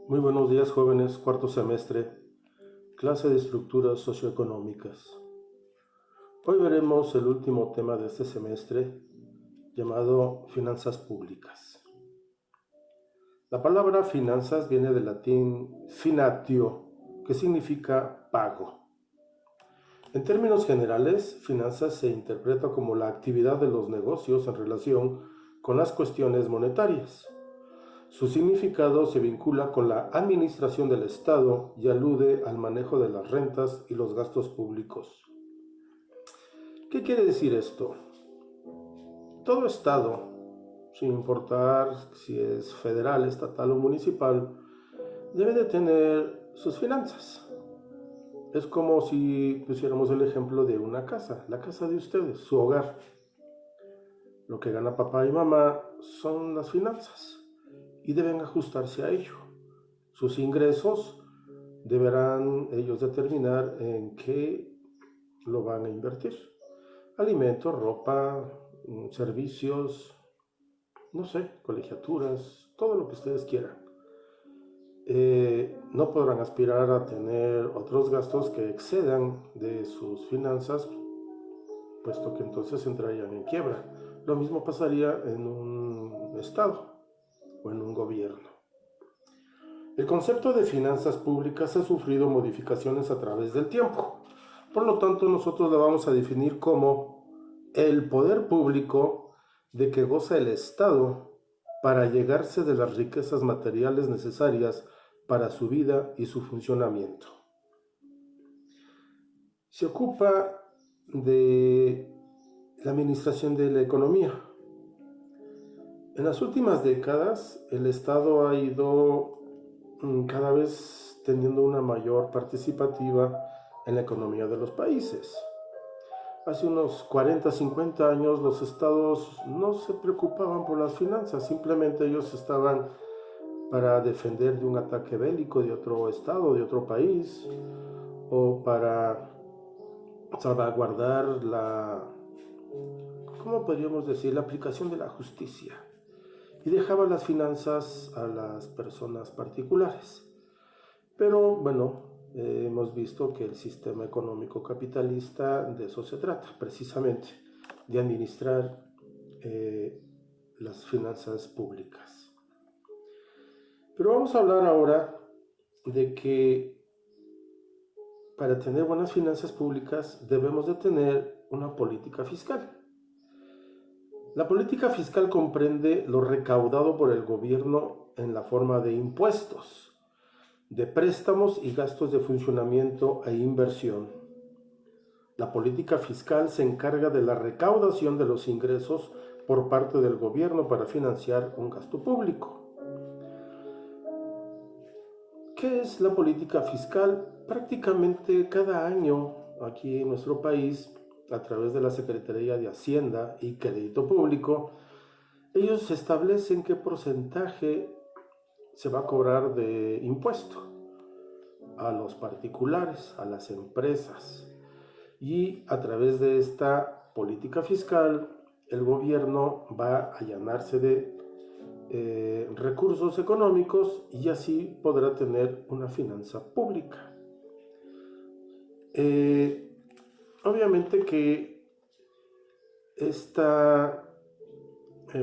Muy buenos días, jóvenes, cuarto semestre, clase de estructuras socioeconómicas. Hoy veremos el último tema de este semestre, llamado finanzas públicas. La palabra finanzas viene del latín finatio, que significa pago. En términos generales, finanzas se interpreta como la actividad de los negocios en relación con las cuestiones monetarias. Su significado se vincula con la administración del Estado y alude al manejo de las rentas y los gastos públicos. ¿Qué quiere decir esto? Todo Estado, sin importar si es federal, estatal o municipal, debe de tener sus finanzas. Es como si pusiéramos el ejemplo de una casa, la casa de ustedes, su hogar. Lo que gana papá y mamá son las finanzas y deben ajustarse a ello. Sus ingresos deberán ellos determinar en qué lo van a invertir. Alimentos, ropa, servicios, no sé, colegiaturas, todo lo que ustedes quieran. No podrán aspirar a tener otros gastos que excedan de sus finanzas, puesto que entonces entrarían en quiebra. Lo mismo pasaría en un estado o en un gobierno. El concepto de finanzas públicas ha sufrido modificaciones a través del tiempo. Por lo tanto, nosotros la vamos a definir como el poder público de que goza el Estado para llegarse de las riquezas materiales necesarias para su vida y su funcionamiento. Se ocupa de la administración de la economía. En las últimas décadas, el Estado ha ido cada vez teniendo una mayor participativa en la economía de los países. Hace unos 40, 50 años los estados no se preocupaban por las finanzas, simplemente ellos estaban para defender de un ataque bélico de otro estado, de otro país, o para salvaguardar ¿cómo podríamos decir?, la aplicación de la justicia. Y dejaba las finanzas a las personas particulares. Pero bueno, hemos visto que el sistema económico capitalista de eso se trata, precisamente, de administrar las finanzas públicas. Pero vamos a hablar ahora de que para tener buenas finanzas públicas debemos de tener una política fiscal. La política fiscal comprende lo recaudado por el gobierno en la forma de impuestos, de préstamos y gastos de funcionamiento e inversión. La política fiscal se encarga de la recaudación de los ingresos por parte del gobierno para financiar un gasto público. ¿Qué es la política fiscal? Prácticamente cada año aquí en nuestro país, a través de la Secretaría de Hacienda y Crédito Público, ellos establecen qué porcentaje se va a cobrar de impuesto a los particulares, a las empresas. Y a través de esta política fiscal, el gobierno va a allanarse de recursos económicos y así podrá tener una finanza pública. Obviamente que esta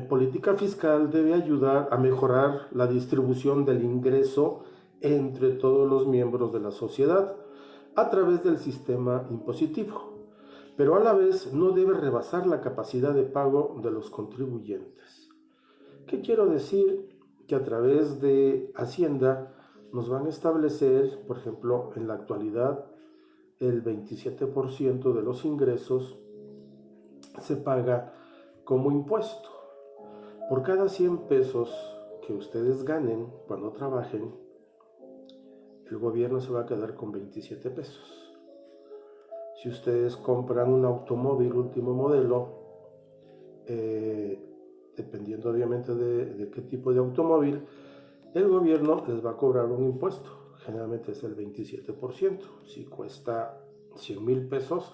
política fiscal debe ayudar a mejorar la distribución del ingreso entre todos los miembros de la sociedad a través del sistema impositivo, pero a la vez no debe rebasar la capacidad de pago de los contribuyentes. ¿Qué quiero decir? Que a través de Hacienda nos van a establecer, por ejemplo, en la actualidad, el 27% de los ingresos se paga como impuesto. Por cada 100 pesos que ustedes ganen cuando trabajen, el gobierno se va a quedar con 27 pesos. Si ustedes compran un automóvil último modelo, dependiendo obviamente de qué tipo de automóvil, el gobierno les va a cobrar un impuesto. Generalmente es el 27%. Si cuesta 100,000 pesos,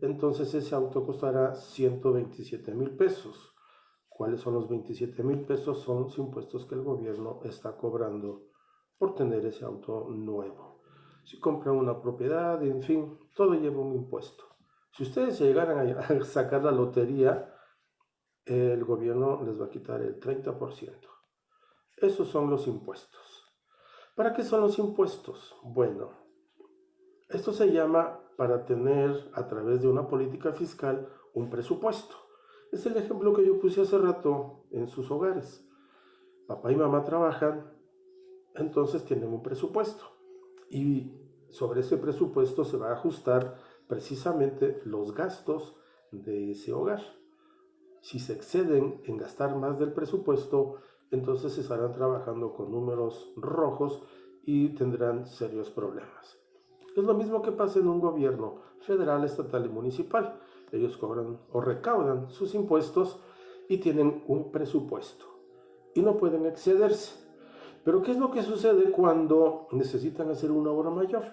entonces ese auto costará 127,000 pesos. ¿Cuáles son los 27,000 pesos? Son los impuestos que el gobierno está cobrando por tener ese auto nuevo. Si compran una propiedad, en fin, todo lleva un impuesto. Si ustedes llegaran a sacar la lotería, el gobierno les va a quitar el 30%. Esos son los impuestos. ¿Para qué son los impuestos? Bueno, esto se llama para tener a través de una política fiscal un presupuesto. Es el ejemplo que yo puse hace rato en sus hogares. Papá y mamá trabajan, entonces tienen un presupuesto. Y sobre ese presupuesto se va a ajustar precisamente los gastos de ese hogar. Si se exceden en gastar más del presupuesto, entonces estarán trabajando con números rojos y tendrán serios problemas. Es lo mismo que pasa en un gobierno federal, estatal y municipal. Ellos cobran o recaudan sus impuestos y tienen un presupuesto y no pueden excederse. Pero ¿qué es lo que sucede cuando necesitan hacer una obra mayor?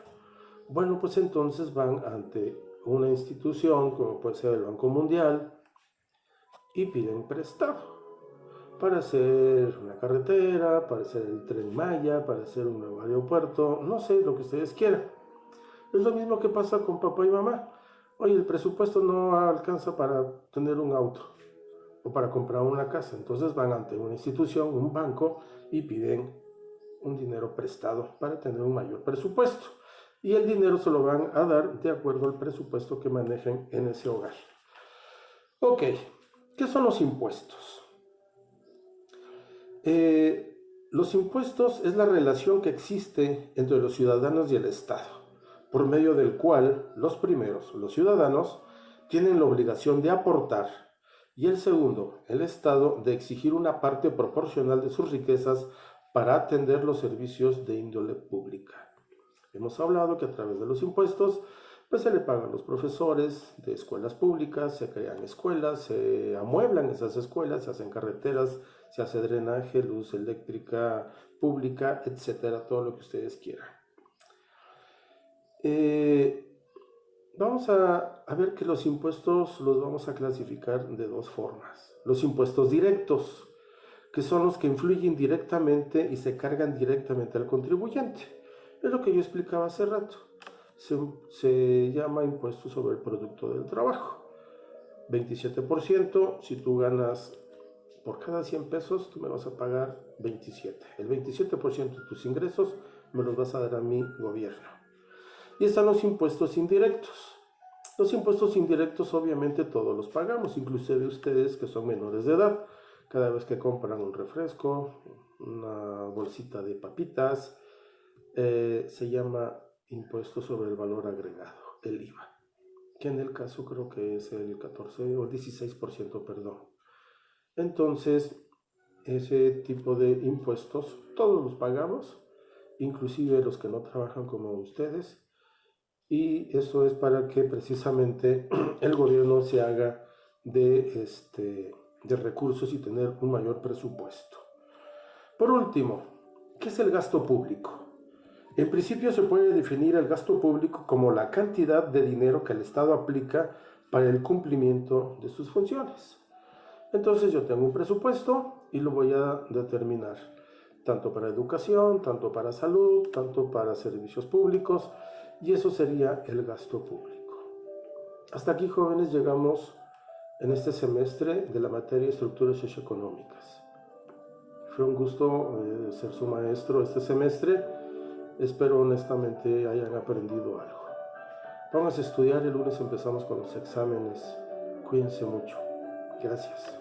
Bueno, pues entonces van ante una institución como puede ser el Banco Mundial y piden prestado para hacer una carretera, para hacer el Tren Maya, para hacer un nuevo aeropuerto, no sé, lo que ustedes quieran. Es lo mismo que pasa con papá y mamá. Oye, el presupuesto no alcanza para tener un auto o para comprar una casa. Entonces van ante una institución, un banco, y piden un dinero prestado para tener un mayor presupuesto. Y el dinero se lo van a dar de acuerdo al presupuesto que manejen en ese hogar. Ok, ¿qué son los impuestos? Los impuestos es la relación que existe entre los ciudadanos y el Estado, por medio del cual los primeros, los ciudadanos, tienen la obligación de aportar y el segundo, el Estado, de exigir una parte proporcional de sus riquezas para atender los servicios de índole pública. Hemos hablado que a través de los impuestos pues se le pagan a los profesores de escuelas públicas, se crean escuelas, se amueblan esas escuelas, se hacen carreteras, se hace drenaje, luz eléctrica pública, etcétera, todo lo que ustedes quieran. Vamos a ver que los impuestos los vamos a clasificar de dos formas. Los impuestos directos, que son los que influyen directamente y se cargan directamente al contribuyente. Es lo que yo explicaba hace rato. Se llama impuesto sobre el producto del trabajo. 27%, si tú ganas por cada 100 pesos, tú me vas a pagar 27. El 27% de tus ingresos me los vas a dar a mi gobierno. Y están los impuestos indirectos. Los impuestos indirectos obviamente todos los pagamos, inclusive ustedes que son menores de edad. Cada vez que compran un refresco, una bolsita de papitas, se llama impuesto sobre el valor agregado, el IVA, que en el caso creo que es el 14 o el 16%, perdón. Entonces, ese tipo de impuestos todos los pagamos, inclusive los que no trabajan como ustedes, y eso es para que precisamente el gobierno se haga de recursos y tener un mayor presupuesto. Por último, ¿qué es el gasto público? En principio se puede definir el gasto público como la cantidad de dinero que el Estado aplica para el cumplimiento de sus funciones. Entonces yo tengo un presupuesto y lo voy a determinar, tanto para educación, tanto para salud, tanto para servicios públicos, y eso sería el gasto público. Hasta aquí, jóvenes, llegamos en este semestre de la materia de estructuras socioeconómicas. Fue un gusto ser su maestro este semestre. Espero honestamente hayan aprendido algo. Vamos a estudiar, el lunes empezamos con los exámenes. Cuídense mucho. Gracias.